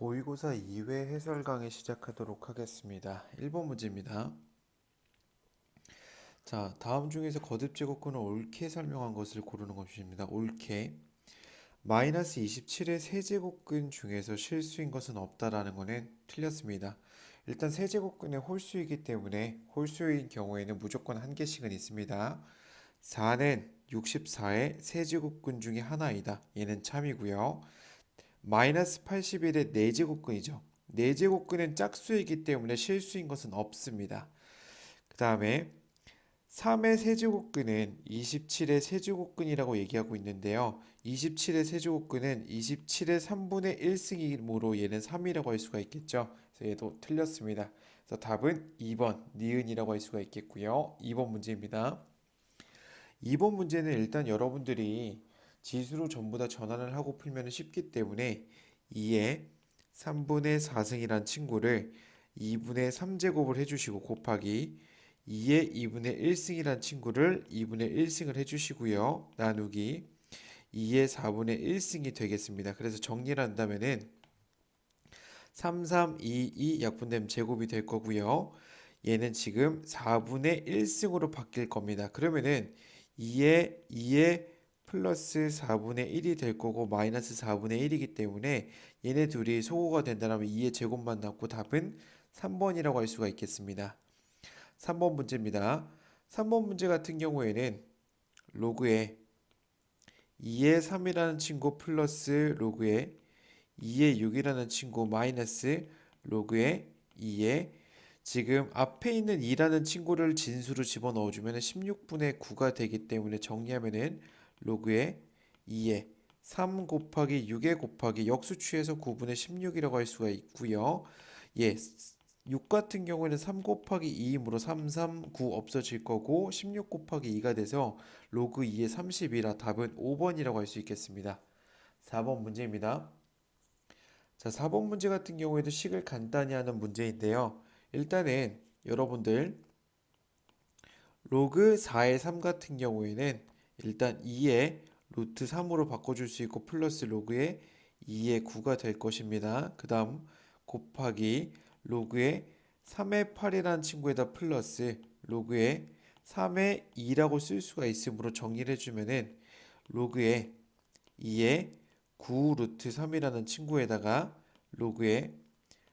모의고사 2회 해설 강의 시작하도록 하겠습니다. 1번 문제입니다. 자, 다음 중에서 거듭 제곱근을 옳게 설명한 것을 고르는 것입니다. 옳게. 마이너스 27의 세제곱근 중에서 실수인 것은 없다라는 것은 틀렸습니다. 일단 세제곱근의 홀수이기 때문에 홀수인 경우에는 무조건 한 개씩은 있습니다. 4는 64의 세제곱근 중에 하나이다. 얘는 참이고요. 마이너스 81의 4제곱근이죠. 4제곱근은 짝수이기 때문에 실수인 것은 없습니다. 그 다음에 3의 세제곱근은 27의 세제곱근이라고 얘기하고 있는데요. 27의 세제곱근은 27의 3분의 1승이므로 얘는 3이라고 할 수가 있겠죠. 그래서 얘도 틀렸습니다. 그래서 답은 2번 니은이라고 할 수가 있겠고요. 2번 문제입니다. 2번 문제는 일단 여러분들이 지수로 전부 다 전환을 하고 풀면 쉽기 때문에 2의 3분의 4승이란 친구를 2분의 3제곱을 해주시고 곱하기 2의 2분의 1승이란 친구를 2분의 1승을 해주시고요. 나누기 2의 4분의 1승이 되겠습니다. 그래서 정리를 한다면은 3, 3, 2, 2 약분되면 제곱이 될 거고요. 얘는 지금 4분의 1승으로 바뀔 겁니다. 그러면은 2에 플러스 4분의 1이 될 거고 마이너스 4분의 1이기 때문에 얘네 둘이 소거가 된다면 2의 제곱만 남고 답은 3번이라고 할 수가 있겠습니다. 3번 문제입니다. 3번 문제 같은 경우에는 로그에 2의 3이라는 친구 플러스 로그에 2의 6이라는 친구 마이너스 로그의 2에 지금 앞에 있는 2라는 친구를 진수로 집어넣어주면 16분의 9가 되기 때문에 정리하면은 로그의 2에 3 곱하기 6에 곱하기 역수취해서 9분의 16이라고 할 수가 있고요. 예, 6 같은 경우에는 3 곱하기 2이므로 3, 3, 9 없어질 거고 16 곱하기 2가 돼서 로그 2의 30이라 답은 5번이라고 할 수 있겠습니다. 4번 문제입니다. 자, 4번 문제 같은 경우에도 식을 간단히 하는 문제인데요. 일단은 여러분들 로그 4의 3 같은 경우에는 일단 2의 루트 3으로 바꿔줄 수 있고 플러스 로그의 2의 9가 될 것입니다. 그 다음 곱하기 로그의 3의 8이라는 친구에다 플러스 로그의 3의 2라고 쓸 수가 있으므로 정리를 해주면은 로그의 2의 9 루트 3이라는 친구에다가 로그의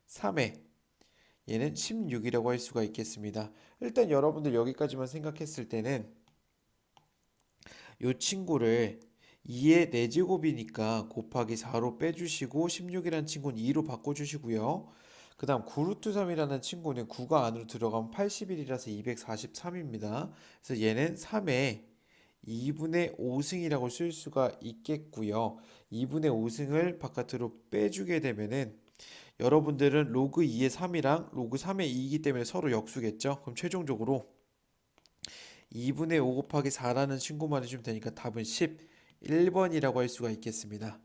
3의 얘는 16이라고 할 수가 있겠습니다. 일단 여러분들 여기까지만 생각했을 때는 이 친구를 2의 4제곱이니까 곱하기 4로 빼주시고 16이라는 친구는 2로 바꿔주시고요. 그 다음 9루트 3이라는 친구는 9가 안으로 들어가면 81이라서 243입니다. 그래서 얘는 3의 2분의 5승이라고 쓸 수가 있겠고요. 2분의 5승을 바깥으로 빼주게 되면은 여러분들은 로그 2의 3이랑 로그 3의 2이기 때문에 서로 역수겠죠? 그럼 최종적으로 2분의 5 곱하기 4라는 친구만 해주면 되니까 답은 11번이라고 할 수가 있겠습니다.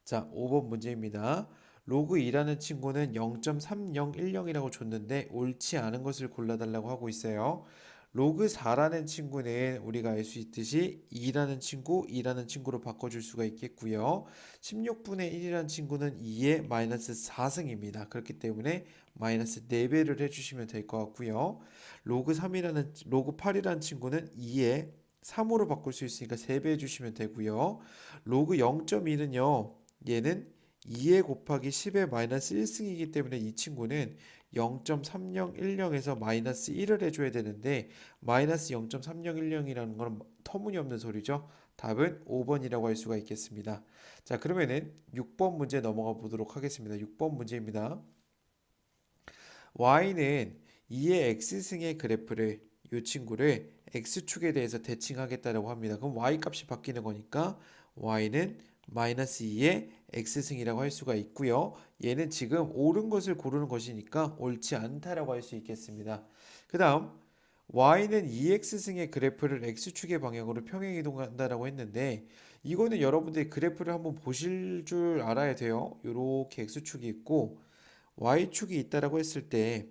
자, 5번 문제입니다. 로그 2라는 친구는 0.3010이라고 줬는데 옳지 않은 것을 골라달라고 하고 있어요. 로그 4라는 친구는 우리가 알 수 있듯이 2라는 친구, 2라는 친구로 바꿔줄 수가 있겠고요. 16분의 1이라는 친구는 2의 마이너스 4승입니다. 그렇기 때문에 마이너스 4배를 해주시면 될 것 같고요. 로그 8이라는 친구는 2의 3으로 바꿀 수 있으니까 3배 해주시면 되고요. 로그 0.1은요. 얘는 2에 곱하기 10의 마이너스 1승이기 때문에 이 친구는 0.3010에서 마이너스 1을 해줘야 되는데 마이너스 0.3010이라는 건 터무니없는 소리죠. 답은 5번이라고 할 수가 있겠습니다. 자, 그러면은 6번 문제 넘어가 보도록 하겠습니다. 6번 문제입니다. y는 2의 x승의 그래프를 이 친구를 x축에 대해서 대칭하겠다라고 합니다. 그럼 y 값이 바뀌는 거니까 y는 마이너스 2의 x승이라고 할 수가 있고요. 얘는 지금 옳은 것을 고르는 것이니까 옳지 않다라고 할 수 있겠습니다. 그 다음 y는 2x승의 그래프를 x축의 방향으로 평행 이동한다라고 했는데 이거는 여러분들이 그래프를 한번 보실 줄 알아야 돼요. 이렇게 x축이 있고 y축이 있다라고 했을 때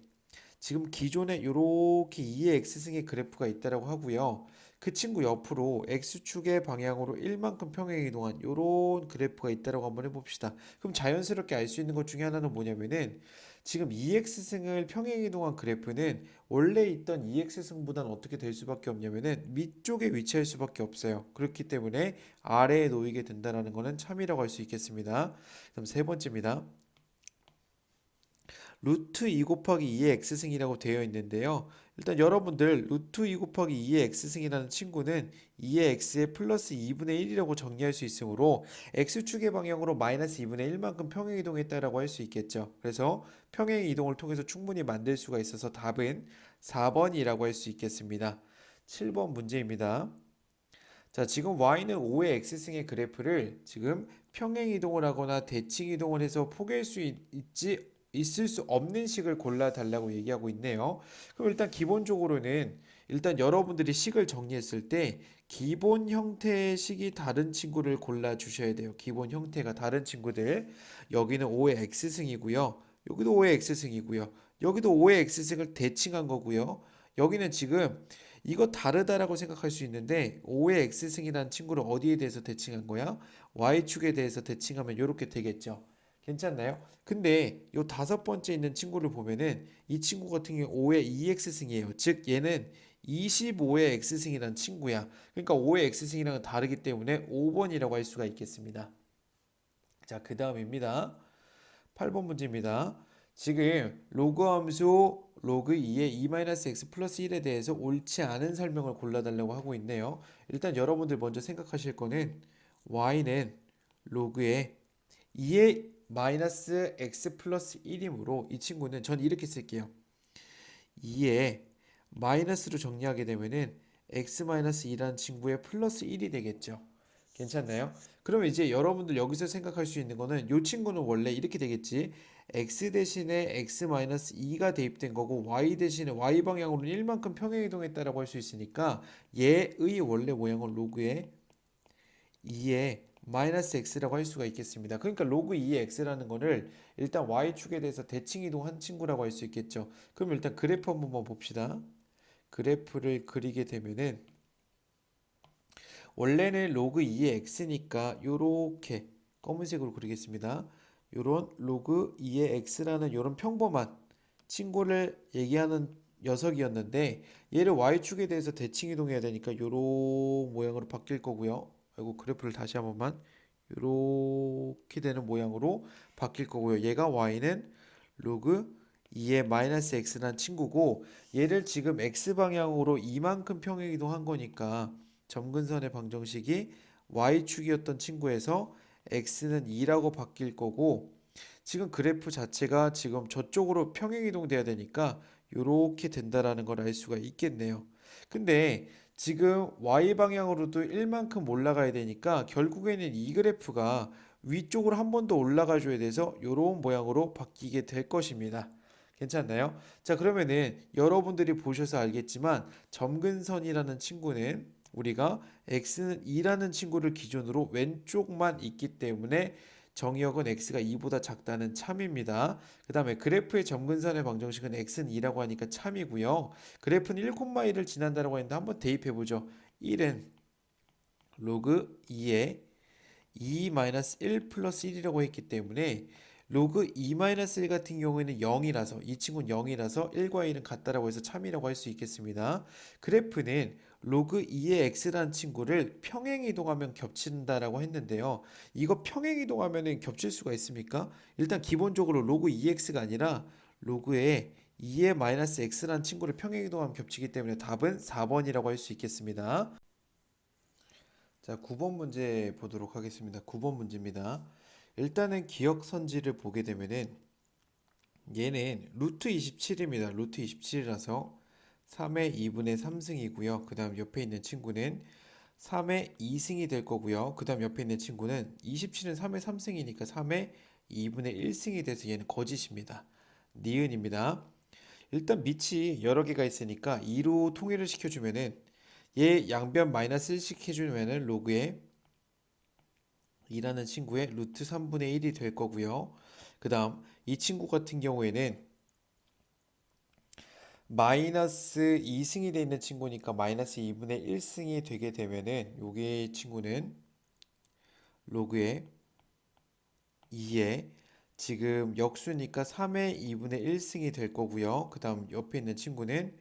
지금 기존에 이렇게 2의 x승의 그래프가 있다라고 하고요. 그 친구 옆으로 x축의 방향으로 1만큼 평행이동한 요런 그래프가 있다라고 한번 해봅시다. 그럼 자연스럽게 알 수 있는 것 중에 하나는 뭐냐면은 지금 2x승을 평행이동한 그래프는 원래 있던 2x승보다는 어떻게 될 수밖에 없냐면은 밑쪽에 위치할 수밖에 없어요. 그렇기 때문에 아래에 놓이게 된다는 것은 참이라고 할 수 있겠습니다. 그럼 세 번째입니다. 루트 2 곱하기 2의 x승이라고 되어 있는데요. 일단 여러분들 루트 2 곱하기 2의 x승이라는 친구는 2의 x의 플러스 2분의 1이라고 정리할 수 있으므로 x축의 방향으로 마이너스 2분의 1만큼 평행이동했다라고 할 수 있겠죠. 그래서 평행이동을 통해서 충분히 만들 수가 있어서 답은 4번이라고 할 수 있겠습니다. 7번 문제입니다. 자, 지금 y는 5의 x승의 그래프를 지금 평행 이동을 하거나 대칭 이동을 해서 포개할 수 있을 수 없는 식을 골라 달라고 얘기하고 있네요. 그럼 일단 기본적으로는 일단 여러분들이 식을 정리했을 때 기본 형태의 식이 다른 친구를 골라 주셔야 돼요. 기본 형태가 다른 친구들. 여기는 5의 x승이고요. 여기도 5의 x승이고요. 여기도 5의 x승을 대칭한 거고요. 여기는 지금 이거 다르다라고 생각할 수 있는데 5의 x승이라는 친구를 어디에 대해서 대칭한 거야? y축에 대해서 대칭하면 이렇게 되겠죠. 괜찮나요? 근데 요 다섯 번째 있는 친구를 보면은 이 친구 같은 경우 5의 2x승이에요. 즉 얘는 25의 x승이라는 친구야. 그러니까 5의 x승이랑은 다르기 때문에 5번이라고 할 수가 있겠습니다. 자, 그 다음입니다. 8번 문제입니다. 지금 로그 함수 로그 2의 2-x 플러스 1에 대해서 옳지 않은 설명을 골라달라고 하고 있네요. 일단 여러분들 먼저 생각하실 거는 y는 로그의 2의 마이너스 x 플러스 1이므로 이 친구는 전 이렇게 쓸게요. 2의 마이너스로 정리하게 되면은 x 마이너스 2라는 친구의 플러스 1이 되겠죠. 괜찮나요? 그러면 이제 여러분들 여기서 생각할 수 있는 거는 이 친구는 원래 이렇게 되겠지. x 대신에 x-2가 대입된 거고 y 대신에 y 방향으로는 1만큼 평행이동했다라고 할 수 있으니까 얘의 원래 모양은 로그의 2의 마이너스 x라고 할 수가 있겠습니다. 그러니까 로그 2의 x라는 거를 일단 y축에 대해서 대칭 이동한 친구라고 할 수 있겠죠. 그럼 일단 그래프 한번 봅시다. 그래프를 그리게 되면은 원래는 로그 2의 x니까 요렇게 검은색으로 그리겠습니다. 요런 로그 2의 x라는 요런 평범한 친구를 얘기하는 녀석이었는데 얘를 y축에 대해서 대칭 이동해야 되니까 요런 모양으로 바뀔 거고요. 그리고 그래프를 다시 한 번만 요렇게 되는 모양으로 바뀔 거고요. 얘가 y는 로그 2의 마이너스 x라는 친구고 얘를 지금 x 방향으로 이만큼 평행 이동한 거니까 점근선의 방정식이 y축이었던 친구에서 x는 2라고 바뀔 거고 지금 그래프 자체가 지금 저쪽으로 평행 이동돼야 되니까 이렇게 된다라는 걸 알 수가 있겠네요. 근데 지금 y 방향으로도 1만큼 올라가야 되니까 결국에는 이 그래프가 위쪽으로 한 번 더 올라가 줘야 돼서 이런 모양으로 바뀌게 될 것입니다. 괜찮나요? 자, 그러면은 여러분들이 보셔서 알겠지만 점근선이라는 친구는 우리가 x는 2라는 친구를 기준으로 왼쪽만 있기 때문에 정의역은 x가 2보다 작다는 참입니다. 그 다음에 그래프의 점근선의 방정식은 x는 2라고 하니까 참이고요. 그래프는 1,1을 지난다라고 했는데 한번 대입해보죠. 1은 로그 2의 2-1 플러스 1이라고 했기 때문에 로그 2-1 같은 경우에는 0이라서 이 친구는 0이라서 1과 1은 같다라고 해서 참이라고 할 수 있겠습니다. 그래프는 로그 2의 x라는 친구를 평행 이동하면 겹친다라고 했는데요. 이거 평행 이동하면 겹칠 수가 있습니까? 일단 기본적으로 로그 2x가 아니라 로그의 2의 마이너스 x라는 친구를 평행 이동하면 겹치기 때문에 답은 4번이라고 할 수 있겠습니다. 자, 9번 문제 보도록 하겠습니다. 9번 문제입니다. 일단은 기억 선지를 보게 되면은 얘는 루트 27입니다. 루트 27이라서 3의 2분의 3승이고요. 그 다음 옆에 있는 친구는 3의 2승이 될 거고요. 그 다음 옆에 있는 친구는 27은 3의 3승이니까 3의 2분의 1승이 돼서 얘는 거짓입니다. 니은입니다. 일단 밑이 여러 개가 있으니까 2로 통일을 시켜주면은 얘 양변 마이너스 1씩 해주면은 로그에 2라는 친구의 루트 3분의 1이 될 거고요. 그 다음 이 친구 같은 경우에는 마이너스 2승이 돼 있는 친구니까 마이너스 2분의 1승이 되게 되면은 요게 친구는 로그의 2에 지금 역수니까 3의 2분의 1승이 될 거고요. 그 다음 옆에 있는 친구는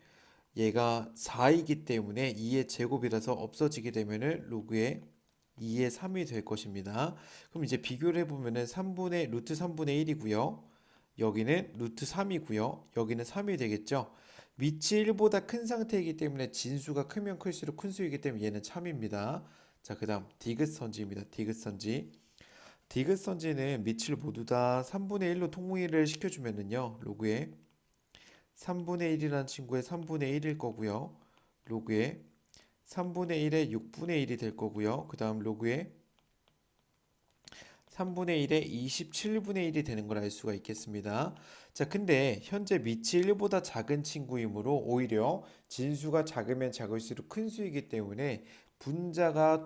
얘가 4이기 때문에 2의 제곱이라서 없어지게 되면은 로그의 2의 3이 될 것입니다. 그럼 이제 비교를 해보면은 3분의 루트 3분의 1이고요. 여기는 루트 3이고요. 여기는 3이 되겠죠. 밑이 1보다 큰 상태이기 때문에 진수가 크면 클수록 큰 수이기 때문에 얘는 참입니다. 자, 그 다음 디귿선지입니다. 디귿선지. 디귿선지는 밑을 모두 다 3분의 1로 통일을 시켜주면은요. 로그의 3분의 1이라는 친구의 3분의 1일 거고요. 로그의 3분의 1의 6분의 1이 될 거고요. 그 다음 로그의 3분의 1의 27분의 1이 되는 걸 알 수가 있겠습니다. 자, 근데 현재 밑이 1보다 작은 친구이므로 오히려 진수가 작으면 작을수록 큰 수이기 때문에 분자가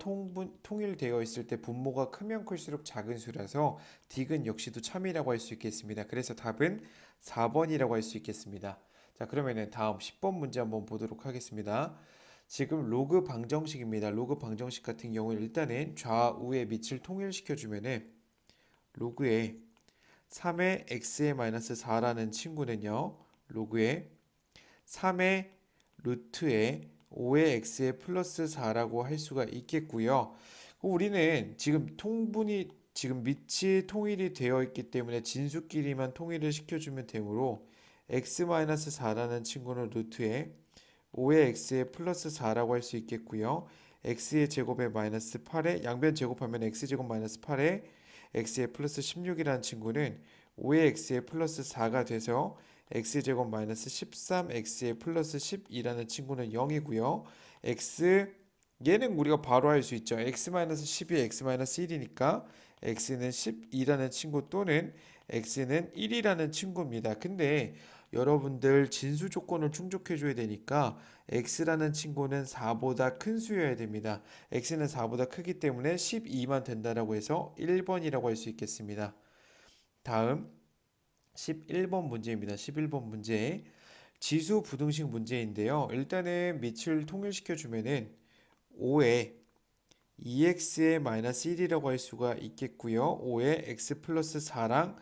통일되어 있을 때 분모가 크면 클수록 작은 수라서 딕은 역시도 참이라고 할 수 있겠습니다. 그래서 답은 4번이라고 할 수 있겠습니다. 자, 그러면은 다음 10번 문제 한번 보도록 하겠습니다. 지금 로그 방정식입니다. 로그 방정식 같은 경우는 일단은 좌우의 밑을 통일시켜 주면은 로그의 3의 x의 마이너스 4라는 친구는요. 로그의 3의 루트의 5의 x의 플러스 4라고 할 수가 있겠고요. 우리는 지금 통분이 지금 밑이 통일이 되어 있기 때문에 진수끼리만 통일을 시켜주면 되므로 x-4라는 친구는 루트의 5의 x의 플러스 4라고 할 수 있겠고요. x의 제곱에 마이너스 8에 양변 제곱하면 x제곱 마이너스 8에 x의 플러스 16이라는 친구는 5의 x의 플러스 4가 돼서 x제곱 마이너스 13 x의 플러스 12라는 친구는 0이고요. x 얘는 우리가 바로 할 수 있죠. x 마이너스 12 x 마이너스 1이니까 x는 12라는 친구 또는 x는 1이라는 친구입니다. 근데 여러분들 진수 조건을 충족해 줘야 되니까 x라는 친구는 4보다 큰 수여야 됩니다. x는 4보다 크기 때문에 12만 된다라고 해서 1번이라고 할 수 있겠습니다. 다음 11번 문제입니다. 11번 문제. 지수 부등식 문제인데요. 일단은 밑을 통일시켜 주면은 5에 2x의 마이너스 1이라고 할 수가 있겠고요. 5에 x 플러스 4랑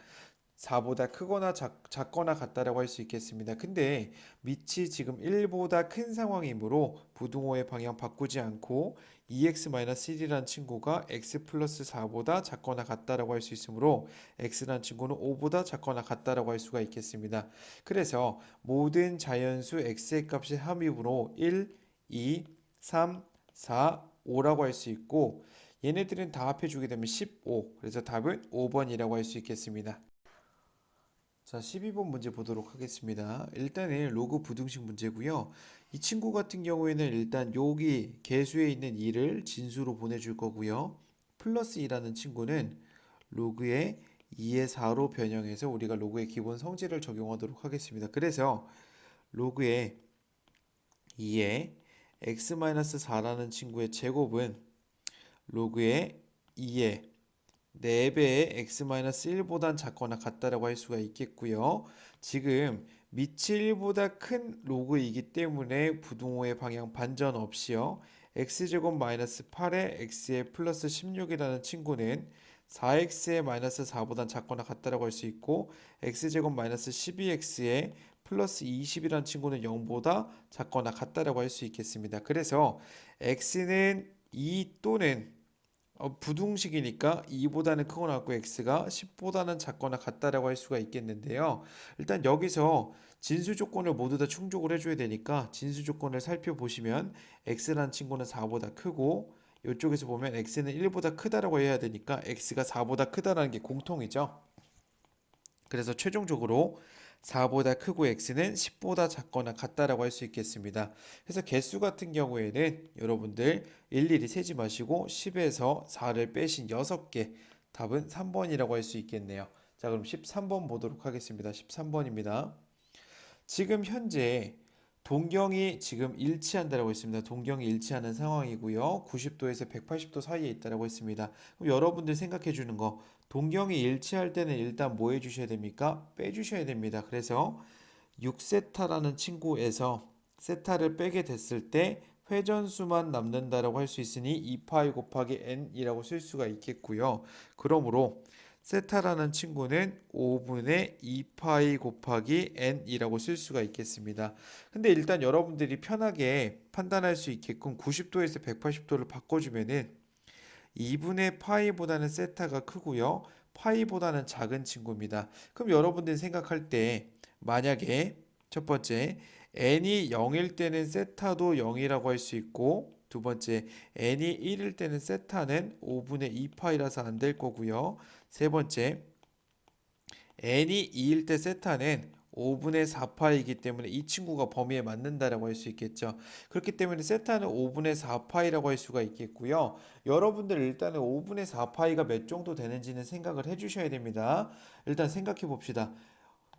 4보다 크거나 작거나 같다라고 할 수 있겠습니다. 근데 밑이 지금 1보다 큰 상황이므로 부등호의 방향 바꾸지 않고 2x-1이라는 친구가 x 플러스 4보다 작거나 같다라고 할 수 있으므로 x라는 친구는 5보다 작거나 같다라고 할 수가 있겠습니다. 그래서 모든 자연수 x의 값의 합입으로 1, 2, 3, 4, 5라고 할 수 있고 얘네들은 다 합해주게 되면 15. 그래서 답은 5번이라고 할 수 있겠습니다. 자, 12번 문제 보도록 하겠습니다. 일단은 로그 부등식 문제고요. 이 친구 같은 경우에는 일단 여기 개수에 있는 2를 진수로 보내줄 거고요. 플러스 2라는 친구는 로그의 2의 4로 변형해서 우리가 로그의 기본 성질을 적용하도록 하겠습니다. 그래서 로그의 2의 x-4라는 친구의 제곱은 로그의 2의 4배의 x-1보단 작거나 같다라고 할 수가 있겠고요. 지금 밑이 1보다 큰 로그이기 때문에 부등호의 방향 반전 없이요. x제곱 마이너스 8의 x의 플러스 16이라는 친구는 4x의 마이너스 4보단 작거나 같다라고 할 수 있고 x제곱 마이너스 12x의 플러스 20이라는 친구는 0보다 작거나 같다라고 할 수 있겠습니다. 그래서 x는 2 또는 부등식이니까 2보다는 크거나 같고 x가 10보다는 작거나 같다라고 할 수가 있겠는데요. 일단 여기서 진수 조건을 모두 다 충족을 해줘야 되니까 진수 조건을 살펴보시면 x라는 친구는 4보다 크고 이쪽에서 보면 x는 1보다 크다라고 해야 되니까 x가 4보다 크다라는 게 공통이죠. 그래서 최종적으로 4보다 크고 x는 10보다 작거나 같다라고 할 수 있겠습니다. 그래서 개수 같은 경우에는 여러분들 일일이 세지 마시고 10에서 4를 빼신 6개 답은 3번이라고 할 수 있겠네요. 자, 그럼 13번 보도록 하겠습니다. 13번입니다. 지금 현재 동경이 지금 일치한다라고 했습니다. 동경이 일치하는 상황이고요. 90도에서 180도 사이에 있다라고 했습니다. 그럼 여러분들 생각해 주는 거 동경이 일치할 때는 일단 뭐 해주셔야 됩니까? 빼주셔야 됩니다. 그래서 6세타라는 친구에서 세타를 빼게 됐을 때 회전수만 남는다라고 할 수 있으니 2파이 곱하기 n이라고 쓸 수가 있겠고요. 그러므로 세타라는 친구는 5분의 2파이 곱하기 n이라고 쓸 수가 있겠습니다. 근데 일단 여러분들이 편하게 판단할 수 있게끔 90도에서 180도를 바꿔주면은 2분의 파이보다는 세타가 크고요. 파이보다는 작은 친구입니다. 그럼 여러분들이 생각할 때 만약에 첫 번째 n이 0일 때는 세타도 0이라고 할 수 있고 두 번째 n이 1일 때는 세타는 5분의 2파이라서 안 될 거고요. 세 번째 n이 2일 때 세타는 5분의 4파이기 때문에 이 친구가 범위에 맞는다라고 할 수 있겠죠. 그렇기 때문에 세타는 5분의 4파이라고 할 수가 있겠고요. 여러분들 일단은 5분의 4파이가 몇 정도 되는지는 생각을 해주셔야 됩니다. 일단 생각해 봅시다.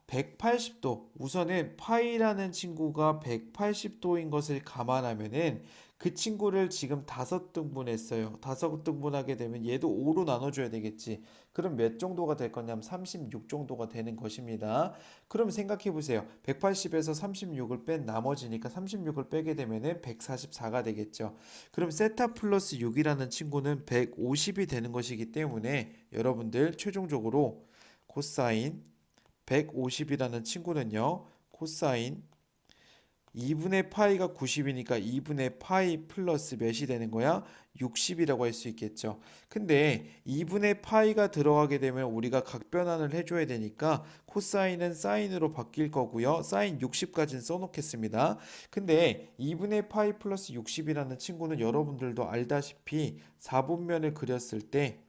180도 우선은 파이라는 친구가 180도인 것을 감안하면은 그 친구를 지금 다섯 등분했어요. 다섯 등분하게 되면 얘도 5로 나눠줘야 되겠지. 그럼 몇 정도가 될 거냐면 36 정도가 되는 것입니다. 그럼 생각해 보세요. 180에서 36을 뺀 나머지니까 36을 빼게 되면은 144가 되겠죠. 그럼 세타 플러스 6이라는 친구는 150이 되는 것이기 때문에 여러분들 최종적으로 코사인 150이라는 친구는요. 코사인 2분의 파이가 90이니까 2분의 파이 플러스 몇이 되는 거야? 60이라고 할 수 있겠죠. 근데 2분의 파이가 들어가게 되면 우리가 각변환을 해줘야 되니까 코사인은 사인으로 바뀔 거고요. 사인 60까지는 써놓겠습니다. 근데 2분의 파이 플러스 60이라는 친구는 여러분들도 알다시피 4분면을 그렸을 때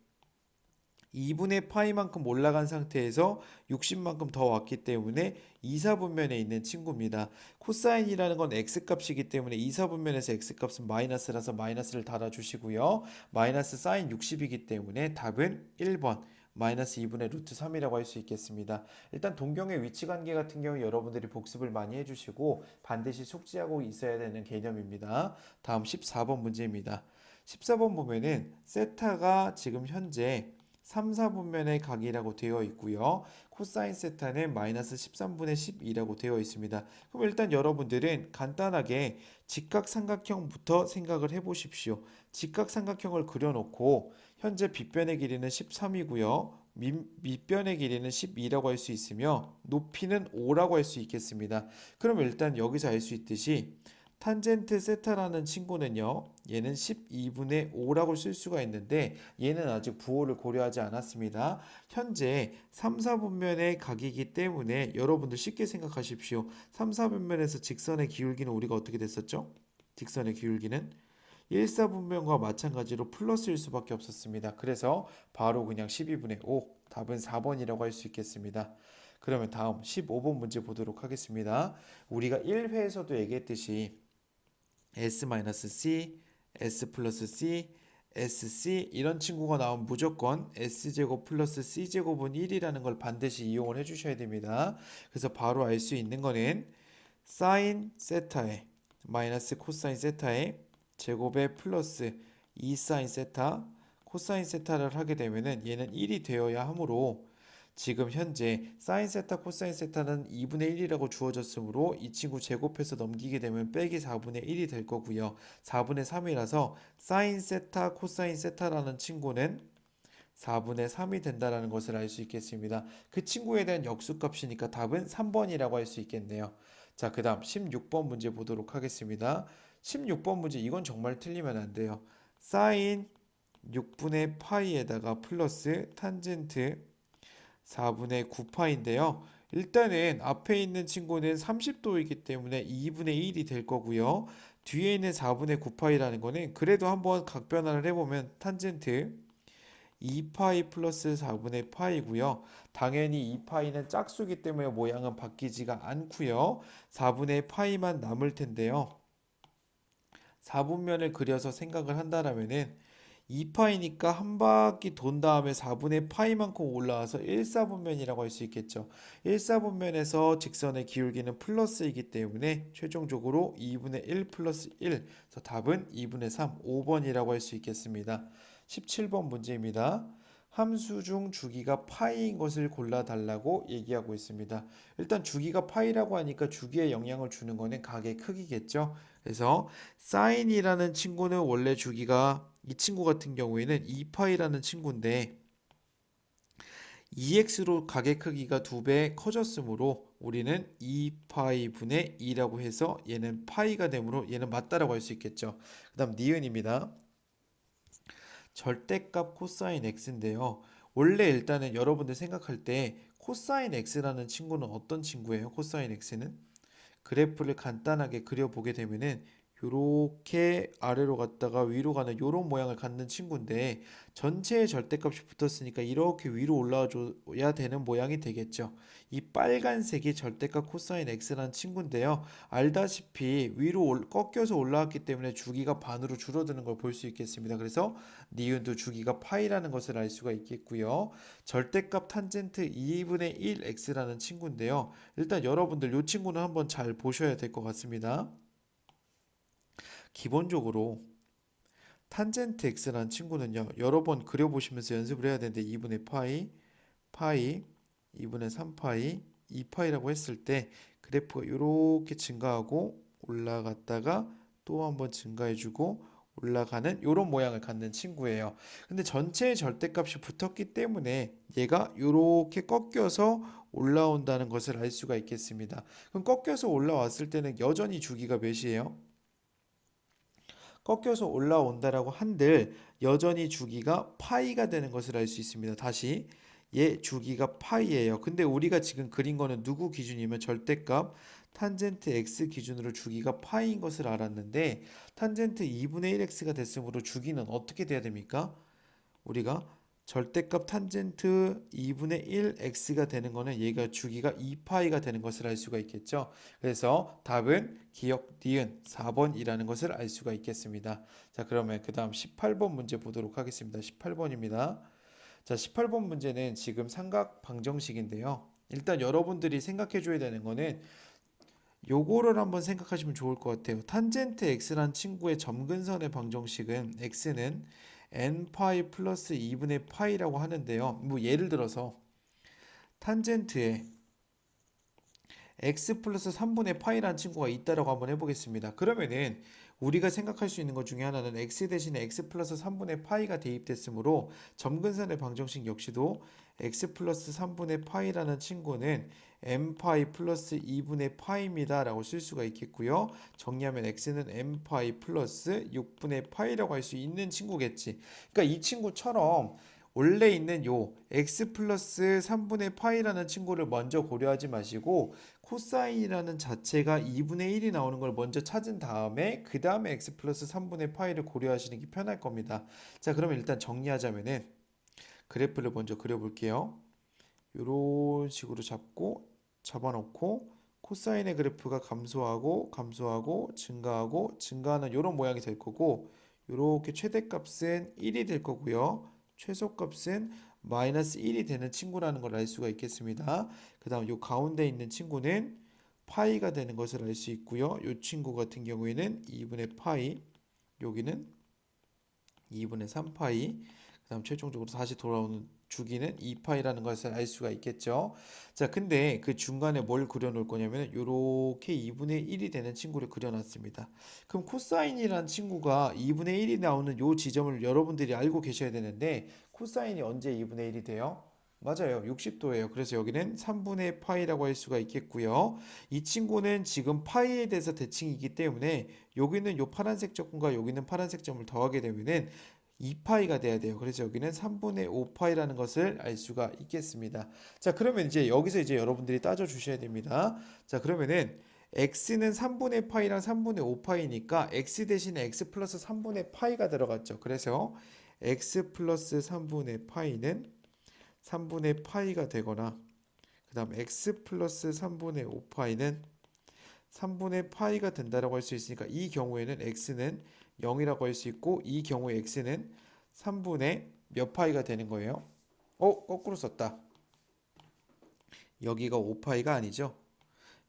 2분의 파이만큼 올라간 상태에서 60만큼 더 왔기 때문에 2사분면에 있는 친구입니다. 코사인이라는 건 x값이기 때문에 2사분면에서 x값은 마이너스라서 마이너스를 달아주시고요. 마이너스 사인 60이기 때문에 답은 1번 마이너스 2분의 루트 3이라고 할 수 있겠습니다. 일단 동경의 위치관계 같은 경우 여러분들이 복습을 많이 해주시고 반드시 숙지하고 있어야 되는 개념입니다. 다음 14번 문제입니다. 14번 보면은 세타가 지금 현재 3, 4분면의 각이라고 되어 있고요. 코사인 세타는 마이너스 13분의 12라고 되어 있습니다. 그럼 일단 여러분들은 간단하게 직각삼각형부터 생각을 해보십시오. 직각삼각형을 그려놓고 현재 빗변의 길이는 13이고요. 밑변의 길이는 12라고 할 수 있으며 높이는 5라고 할 수 있겠습니다. 그럼 일단 여기서 알 수 있듯이 탄젠트 세타라는 친구는요. 얘는 12분의 5라고 쓸 수가 있는데 얘는 아직 부호를 고려하지 않았습니다. 현재 3, 4분면의 각이기 때문에 여러분들 쉽게 생각하십시오. 3, 4분면에서 직선의 기울기는 우리가 어떻게 됐었죠? 직선의 기울기는 1, 4분면과 마찬가지로 플러스일 수밖에 없었습니다. 그래서 바로 그냥 12분의 5 답은 4번이라고 할 수 있겠습니다. 그러면 다음 15번 문제 보도록 하겠습니다. 우리가 1회에서도 얘기했듯이 S-C, S 플러스 C, SC 이런 친구가 나오면 무조건 S제곱 플러스 C제곱은 1이라는 걸 반드시 이용을 해주셔야 됩니다. 그래서 바로 알 수 있는 거는 사인 세타에 마이너스 코사인 세타에 제곱에 플러스 2 사인 세타 코사인 세타를 하게 되면은 얘는 1이 되어야 하므로 지금 현재 사인 세타 코사인 세타는 2분의 1이라고 주어졌으므로 이 친구 제곱해서 넘기게 되면 빼기 4분의 1이 될 거고요. 4분의 3이라서 사인 세타 코사인 세타라는 친구는 4분의 3이 된다는 것을 알 수 있겠습니다. 그 친구에 대한 역수값이니까 답은 3번이라고 할 수 있겠네요. 자, 그 다음 16번 문제 보도록 하겠습니다. 16번 문제 이건 정말 틀리면 안 돼요. 사인 6분의 파이에다가 플러스 탄젠트 4분의 9파인데요. 일단은 앞에 있는 친구는 30도이기 때문에 2분의 1이 될 거고요. 뒤에 있는 4분의 9파이라는 거는 그래도 한번 각변환을 해보면 탄젠트 2파이 플러스 4분의 파이고요. 당연히 2파이는 짝수기 때문에 모양은 바뀌지가 않고요. 4분의 파이만 남을 텐데요. 4분면을 그려서 생각을 한다라면은 2파이니까 한 바퀴 돈 다음에 4분의 파이만큼 올라와서 1사분면이라고 할 수 있겠죠. 1사분면에서 직선의 기울기는 플러스이기 때문에 최종적으로 2분의 1 플러스 1. 그래서 답은 2분의 3, 5번이라고 할 수 있겠습니다. 17번 문제입니다. 함수 중 주기가 파이인 것을 골라달라고 얘기하고 있습니다. 일단 주기가 파이라고 하니까 주기에 영향을 주는 거는 각의 크기겠죠. 그래서 사인이라는 친구는 원래 주기가 이 친구 같은 경우에는 2파이라는 친구인데 2x로 각의 크기가 2배 커졌으므로 우리는 2파이 분의 2라고 해서 얘는 파이가 되므로 얘는 맞다라고 할 수 있겠죠. 그 다음 니은입니다. 절대값 코사인 x인데요. 원래 일단은 여러분들 생각할 때 코사인 x라는 친구는 어떤 친구예요? 코사인 x는 그래프를 간단하게 그려보게 되면은 요렇게 아래로 갔다가 위로 가는 요런 모양을 갖는 친구인데 전체의 절대값이 붙었으니까 이렇게 위로 올라와줘야 되는 모양이 되겠죠. 이 빨간색이 절대값 코사인 x라는 친구인데요. 알다시피 꺾여서 올라왔기 때문에 주기가 반으로 줄어드는 걸 볼 수 있겠습니다. 그래서 니은도 주기가 파이라는 것을 알 수가 있겠고요. 절대값 탄젠트 2분의 1 x라는 친구인데요. 일단 여러분들 이 친구는 한번 잘 보셔야 될 것 같습니다. 기본적으로 탄젠트 x라는 친구는요. 여러 번 그려보시면서 연습을 해야 되는데 2분의 파이, 2분의 3파이, 2파이라고 했을 때 그래프가 이렇게 증가하고 올라갔다가 또 한번 증가해주고 올라가는 이런 모양을 갖는 친구예요. 근데 전체의 절대값이 붙었기 때문에 얘가 이렇게 꺾여서 올라온다는 것을 알 수가 있겠습니다. 그럼 꺾여서 올라왔을 때는 여전히 주기가 몇이에요? 꺾여서 올라온다라고 한들 여전히 주기가 파이가 되는 것을 알 수 있습니다. 다시 얘 주기가 파이예요. 근데 우리가 지금 그린 거는 누구 기준이면 절대값 탄젠트 x 기준으로 주기가 파이인 것을 알았는데 탄젠트 2분의 1x가 됐으므로 주기는 어떻게 돼야 됩니까? 우리가 절대값 탄젠트 2분의 1x가 되는 거는 얘가 주기가 2파이가 되는 것을 알 수가 있겠죠. 그래서 답은 기억 니은 4번이라는 것을 알 수가 있겠습니다. 자, 그러면 그 다음 18번 문제 보도록 하겠습니다. 18번입니다. 자, 18번 문제는 지금 삼각 방정식인데요. 일단 여러분들이 생각해 줘야 되는 거는 요거를 한번 생각하시면 좋을 것 같아요. 탄젠트 x란 친구의 점근선의 방정식은 x는 n파이 플러스 2분의 파이라고 하는데요. 뭐 예를 들어서 탄젠트에 x 플러스 3분의 파이라는 친구가 있다라고 한번 해보겠습니다. 그러면은 우리가 생각할 수 있는 것 중에 하나는 x 대신에 x 플러스 3분의 파이가 대입됐으므로 점근선의 방정식 역시도 x 플러스 3분의 파이라는 친구는 m 파이 플러스 2분의 파이입니다 라고 쓸 수가 있겠고요. 정리하면 x는 m 파이 플러스 6분의 파이라고 할 수 있는 친구겠지. 그러니까 이 친구처럼 원래 있는 요 x 플러스 3분의 파이라는 친구를 먼저 고려하지 마시고 코사인이라는 자체가 2분의 1이 나오는 걸 먼저 찾은 다음에 그 다음에 x 플러스 3분의 파이를 고려하시는 게 편할 겁니다. 자, 그러면 일단 정리하자면은 그래프를 먼저 그려볼게요. 이런 식으로 잡아놓고 코사인의 그래프가 감소하고 증가하는 이런 모양이 될 거고 이렇게 최대값은 1이 될 거고요. 최소값은 마이너스 1이 되는 친구라는 걸 알 수가 있겠습니다. 그 다음 요 가운데 있는 친구는 파이가 되는 것을 알 수 있고요. 요 친구 같은 경우에는 2분의 파이, 여기는 2분의 3파이, 그 다음 최종적으로 다시 돌아오는 주기는 2파이라는 것을 알 수가 있겠죠. 자, 근데 그 중간에 뭘 그려놓을 거냐면 이렇게 2분의 1이 되는 친구를 그려놨습니다. 그럼 코사인이라는 친구가 2분의 1이 나오는 요 지점을 여러분들이 알고 계셔야 되는데 코사인이 언제 2분의 1이 돼요? 맞아요. 60도예요. 그래서 여기는 3분의 파이라고 할 수가 있겠고요. 이 친구는 지금 파이에 대해서 대칭이기 때문에 여기는 요 파란색 점과 여기는 파란색 점을 더하게 되면은 2파이가 돼야 돼요. 그래서 여기는 3분의 5파이라는 것을 알 수가 있겠습니다. 자, 그러면 이제 여기서 이제 여러분들이 따져 주셔야 됩니다. 자, 그러면은 x는 3분의 파이랑 3분의 5파이니까 x 대신에 x 플러스 3분의 파이가 들어갔죠. 그래서 x 플러스 3분의 파이는 3분의 파이가 되거나 그 다음 x 플러스 3분의 5파이는 3분의 파이가 된다라고 할 수 있으니까 이 경우에는 x는 0이라고 할 수 있고 이 경우에 x는 3분의 몇 파이가 되는 거예요? 거꾸로 썼다. 여기가 5파이가 아니죠.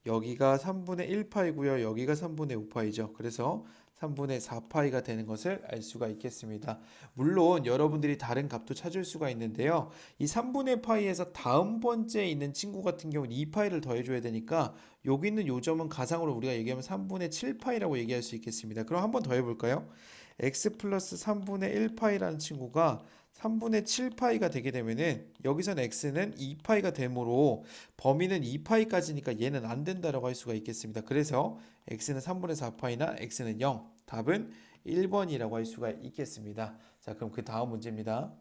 여기가 3분의 1파이고요. 여기가 3분의 5파이죠. 그래서 3분의 4파이가 되는 것을 알 수가 있겠습니다. 물론 여러분들이 다른 값도 찾을 수가 있는데요. 이 3분의 파이에서 다음 번째에 있는 친구 같은 경우는 2파이를 더해줘야 되니까 여기 있는 요 점은 가상으로 우리가 얘기하면 3분의 7파이라고 얘기할 수 있겠습니다. 그럼 한번 더 해볼까요? x 플러스 3분의 1파이라는 친구가 3분의 7파이가 되게 되면은 여기서는 x는 2파이가 되므로 범위는 2파이까지니까 얘는 안 된다라고 할 수가 있겠습니다. 그래서 x는 3분의 4파이나 x는 0. 답은 1번이라고 할 수가 있겠습니다. 자, 그럼 그 다음 문제입니다.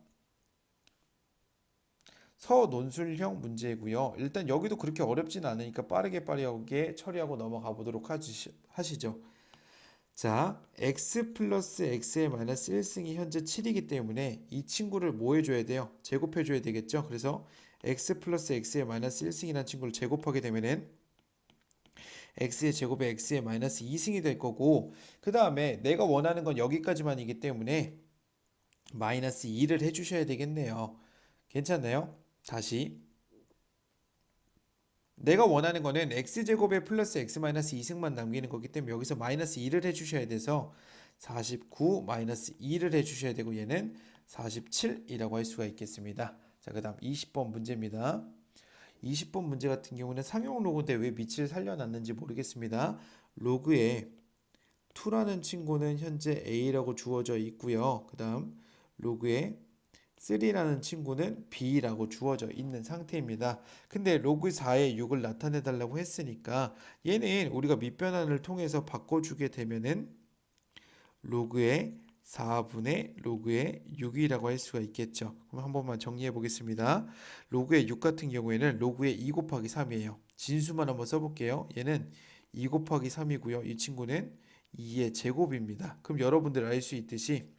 서논술형 문제고요. 일단 여기도 그렇게 어렵진 않으니까 빠르게 처리하고 넘어가 보도록 하시죠. 자, x 플러스 x의 마이너스 1승이 현재 7이기 때문에 이 친구를 뭐 해줘야 돼요? 제곱해줘야 되겠죠? 그래서 x 플러스 x의 마이너스 1승이라는 친구를 제곱하게 되면은 x의 제곱에 x의 마이너스 2승이 될 거고, 그 다음에 내가 원하는 건 여기까지만이기 때문에 마이너스 2를 해주셔야 되겠네요. 괜찮나요? 다시 내가 원하는 거는 x제곱에 플러스 x 마이너스 2승만 남기는 거기 때문에 여기서 마이너스 2를 해주셔야 돼서 49 마이너스 2를 해주셔야 되고 얘는 47이라고 할 수가 있겠습니다. 자, 그 다음 20번 문제입니다. 20번 문제 같은 경우는 상용 로그인데 왜 밑을 살려놨는지 모르겠습니다. 로그에 2라는 친구는 현재 a라고 주어져 있고요. 그 다음 로그에 3라는 친구는 b라고 주어져 있는 상태입니다. 근데 로그 4에 6을 나타내 달라고 했으니까 얘는 우리가 밑변환을 통해서 바꿔주게 되면은 로그의 4분의 로그의 6이라고 할 수가 있겠죠. 그럼 한 번만 정리해 보겠습니다. 로그의 6 같은 경우에는 로그의 2 곱하기 3이에요. 진수만 한번 써볼게요. 얘는 2 곱하기 3이고요. 이 친구는 2의 제곱입니다. 그럼 여러분들 알 수 있듯이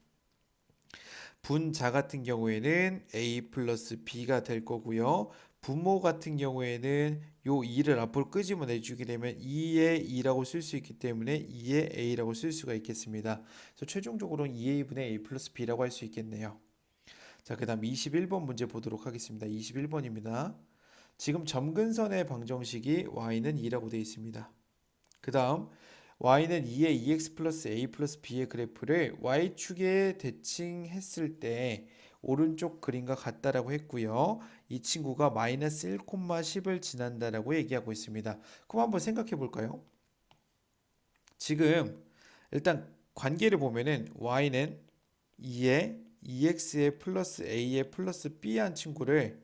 분자 같은 경우에는 a 플러스 b가 될 거고요. 분모 같은 경우에는 요 2를 앞으로 끄집어내 주게 되면 2의 2라고 쓸 수 있기 때문에 2의 a라고 쓸 수가 있겠습니다. 그래서 최종적으로는 2a분의 a 플러스 b라고 할 수 있겠네요. 자, 그 다음 21번 문제 보도록 하겠습니다. 21번입니다. 지금 점근선의 방정식이 y는 2라고 되어 있습니다. 그 다음 y는 2의 2x 플러스 a 플러스 b의 그래프를 y축에 대칭했을 때 오른쪽 그림과 같다라고 했고요. 이 친구가 마이너스 1,10을 지난다라고 얘기하고 있습니다. 그럼 한번 생각해 볼까요? 지금 일단 관계를 보면은 y는 2의 2x의 플러스 a의 플러스 b한 친구를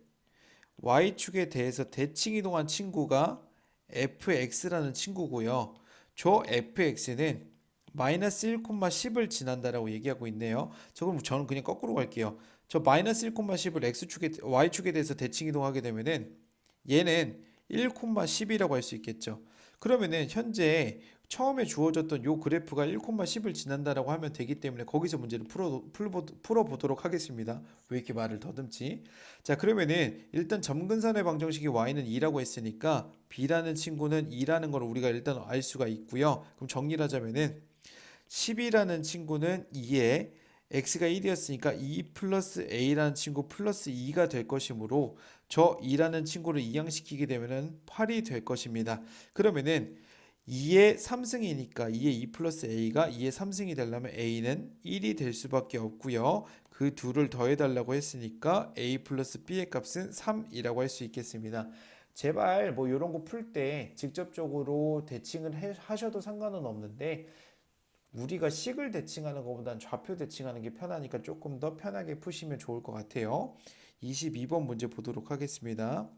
y축에 대해서 대칭 이동한 친구가 fx라는 친구고요. 저 fx는 마이너스 1,10을 지난다라고 얘기하고 있네요. 그럼 저는 그냥 거꾸로 갈게요. 저 마이너스 1,10을 y축에 대해서 대칭 이동하게 되면은 얘는 1,10이라고 할 수 있겠죠. 그러면은 현재 처음에 주어졌던 요 그래프가 1,10을 지난다라고 하면 되기 때문에 거기서 문제를 풀어보도록 하겠습니다. 왜 이렇게 말을 더듬지? 자, 그러면은 일단 점근선의 방정식이 y는 2라고 했으니까 b라는 친구는 2라는 걸 우리가 일단 알 수가 있고요. 그럼 정리를 하자면은 10이라는 친구는 2에 x가 1이었으니까 2 플러스 a라는 친구 플러스 2가 될 것이므로 저 2라는 친구를 이항시키게 되면은 8이 될 것입니다. 그러면은 2의 3승이니까 2의 2 플러스 a가 2의 3승이 되려면 a는 1이 될 수밖에 없고요. 그 둘을 더해달라고 했으니까 a 플러스 b의 값은 3이라고 할 수 있겠습니다. 제발 뭐 이런 거 풀 때 직접적으로 대칭을 하셔도 상관은 없는데 우리가 식을 대칭하는 것보다는 좌표 대칭하는 게 편하니까 조금 더 편하게 푸시면 좋을 것 같아요. 22번 문제 보도록 하겠습니다.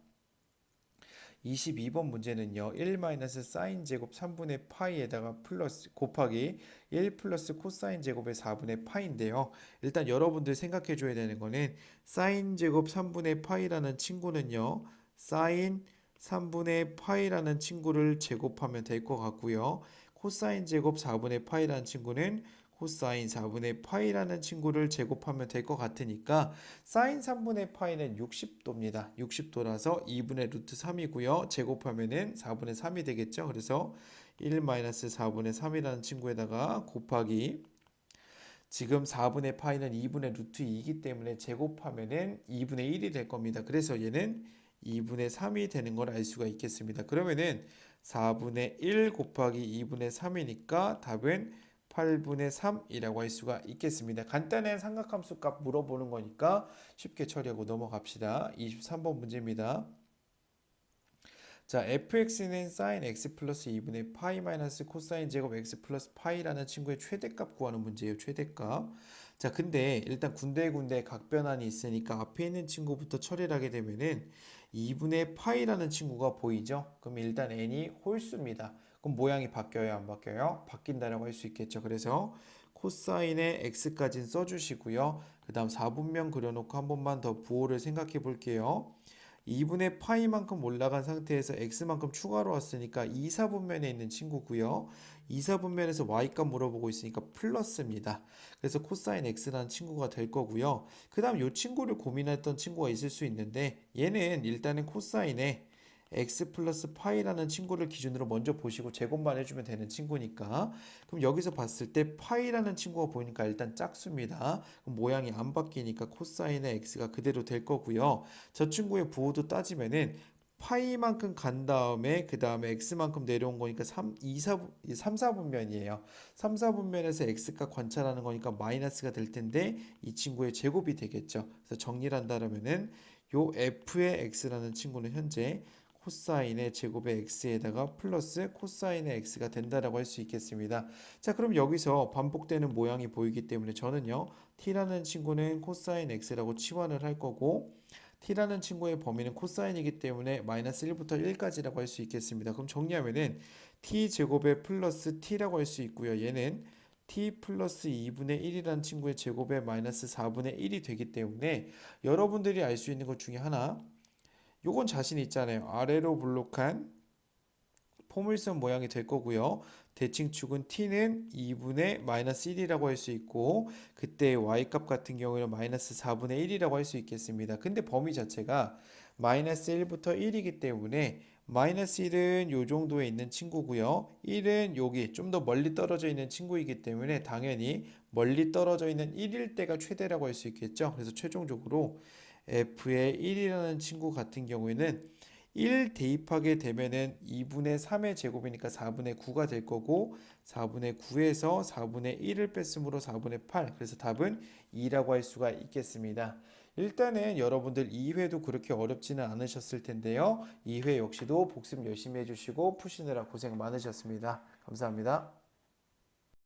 22번 문제는요. 1-사인 제곱 3분의 파이에다가 플러스 곱하기 1 플러스 코사인 제곱의 4분의 파인데요. 일단 여러분들 생각해 줘야 되는 거는 사인 제곱 3분의 파이라는 친구는요. 사인 3분의 파이라는 친구를 제곱하면 될 것 같고요. 코사인 제곱 4분의 파이라는 친구는 코사인 4분의 파이라는 친구를 제곱하면 될 것 같으니까 사인 3분의 파이는 60도입니다. 60도라서 2분의 루트 3이고요. 제곱하면은 4분의 3이 되겠죠. 그래서 1-4분의 3이라는 친구에다가 곱하기 지금 4분의 파이는 2분의 루트 2이기 때문에 제곱하면은 2분의 1이 될 겁니다. 그래서 얘는 2분의 3이 되는 걸 알 수가 있겠습니다. 그러면은 4분의 1 곱하기 2분의 3이니까 답은 8분의 3이라고 할 수가 있겠습니다. 간단한 삼각함수 값 물어보는 거니까 쉽게 처리하고 넘어갑시다. 23번 문제입니다. 자, fx는 sin x 플러스 2분의 파이 마이너스 코사인 제곱 x 플러스 파이라는 친구의 최대값 구하는 문제예요. 최대값. 자, 근데 일단 군데군데 각변환이 있으니까 앞에 있는 친구부터 처리를 하게 되면은 2분의 파이라는 친구가 보이죠? 그럼 일단 n이 홀수입니다. 그럼 모양이 바뀌어요, 안 바뀌어요? 바뀐다라고 할 수 있겠죠. 그래서 코사인의 x까지는 써주시고요. 그 다음 4분면 그려놓고 한 번만 더 부호를 생각해 볼게요. 2분의 파이만큼 올라간 상태에서 x만큼 추가로 왔으니까 2, 4분면에 있는 친구고요. 2, 4분면에서 y값 물어보고 있으니까 플러스입니다. 그래서 코사인 x라는 친구가 될 거고요. 그 다음 이 친구를 고민했던 친구가 있을 수 있는데 얘는 일단은 코사인에 x 플러스 파이라는 친구를 기준으로 먼저 보시고 제곱만 해주면 되는 친구니까 그럼 여기서 봤을 때 파이라는 친구가 보이니까 일단 짝수입니다. 그럼 모양이 안 바뀌니까 코사인의 x가 그대로 될 거고요. 저 친구의 부호도 따지면은 파이만큼 간 다음에 그 다음에 x만큼 내려온 거니까 3, 2, 4, 3, 4분면이에요. 3, 4분면에서 x값 관찰하는 거니까 마이너스가 될 텐데 이 친구의 제곱이 되겠죠. 그래서 정리를 한다면은 요 f의 x라는 친구는 현재 코사인의 제곱의 x에다가 플러스 코사인의 x가 된다라고 할 수 있겠습니다. 자, 그럼 여기서 반복되는 모양이 보이기 때문에 저는요, t라는 친구는 코사인 x라고 치환을 할 거고, t라는 친구의 범위는 코사인이기 때문에 마이너스 1부터 1까지라고 할 수 있겠습니다. 그럼 정리하면은 t 제곱의 플러스 t라고 할 수 있고요. 얘는 t 플러스 2분의 1이라는 친구의 제곱의 마이너스 4분의 1이 되기 때문에 여러분들이 알 수 있는 것 중에 하나, 요건 자신 있잖아요. 아래로 블록한 포물선 모양이 될 거고요. 대칭축은 t는 2분의 마이너스 1이라고 할 수 있고 그때 y값 같은 경우에는 마이너스 4분의 1이라고 할 수 있겠습니다. 근데 범위 자체가 마이너스 1부터 1이기 때문에 마이너스 1은 요 정도에 있는 친구고요. 1은 여기 좀 더 멀리 떨어져 있는 친구이기 때문에 당연히 멀리 떨어져 있는 1일 때가 최대라고 할 수 있겠죠. 그래서 최종적으로 f의 1이라는 친구 같은 경우에는 1 대입하게 되면은 2분의 3의 제곱이니까 4분의 9가 될 거고 4분의 9에서 4분의 1을 뺐으므로 4분의 8. 그래서 답은 2라고 할 수가 있겠습니다. 일단은 여러분들 2회도 그렇게 어렵지는 않으셨을 텐데요. 2회 역시도 복습 열심히 해주시고 푸시느라 고생 많으셨습니다. 감사합니다.